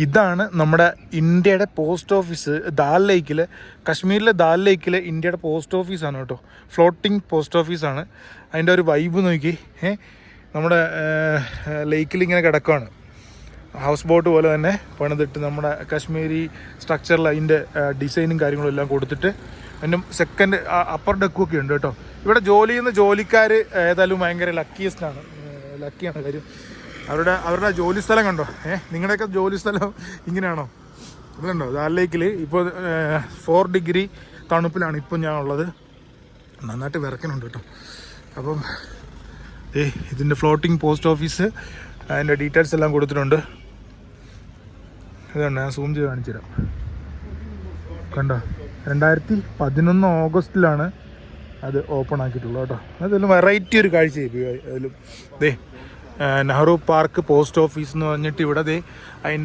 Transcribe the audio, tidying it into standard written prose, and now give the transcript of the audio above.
ഇതാണ് നമ്മുടെ ഇന്ത്യയുടെ പോസ്റ്റ് ഓഫീസ്. ദാൽ ലേക്കിൽ, കശ്മീരിലെ ദാൽ ലേക്കിൽ ഇന്ത്യയുടെ പോസ്റ്റ് ഓഫീസാണ് കേട്ടോ. ഫ്ലോട്ടിംഗ് പോസ്റ്റ് ഓഫീസാണ്. അതിൻ്റെ ഒരു വൈബ് നോക്കി. നമ്മുടെ ലേക്കിൽ ഇങ്ങനെ കിടക്കുകയാണ്. ഹൗസ് ബോട്ട് പോലെ തന്നെ പണിതിട്ട് നമ്മുടെ കശ്മീരി സ്ട്രക്ചറിൽ അതിൻ്റെ ഡിസൈനും കാര്യങ്ങളും എല്ലാം കൊടുത്തിട്ട് അതിൻ്റെ സെക്കൻഡ് അപ്പർ ഡെക്കൊക്കെ ഉണ്ട് കേട്ടോ. ഇവിടെ ജോലി ചെയ്യുന്ന ജോലിക്കാർ ഏതായാലും ഭയങ്കര ലക്കിയാണ് കാര്യം. അവരുടെ ജോലി സ്ഥലം കണ്ടോ? നിങ്ങളുടെയൊക്കെ ജോലി സ്ഥലം ഇങ്ങനെയാണോ? അതുണ്ടോ ദാൽ ലേക്കിൽ ഇപ്പോൾ 4 ഡിഗ്രി തണുപ്പിലാണ് ഇപ്പോൾ ഞാൻ ഉള്ളത്. നന്നായിട്ട് വിറക്കുന്നുണ്ട് കേട്ടോ. അപ്പം ഇതിൻ്റെ ഫ്ലോട്ടിംഗ് പോസ്റ്റ് ഓഫീസ്, അതിൻ്റെ ഡീറ്റെയിൽസ് എല്ലാം കൊടുത്തിട്ടുണ്ട്. ഇതുണ്ട്, ഞാൻ സൂം ചെയ്ത് കാണിച്ചു തരാം. കണ്ടോ, 2011 ഓഗസ്റ്റിലാണ് അത് ഓപ്പൺ ആക്കിയിട്ടുള്ളത് കേട്ടോ. അതെല്ലാം വെറൈറ്റി ഒരു കാഴ്ചയായി. അതിലും നെഹ്റു പാർക്ക് പോസ്റ്റ് ഓഫീസ് എന്ന് പറഞ്ഞിട്ട് ഇവിടെ അതിൻ്റെ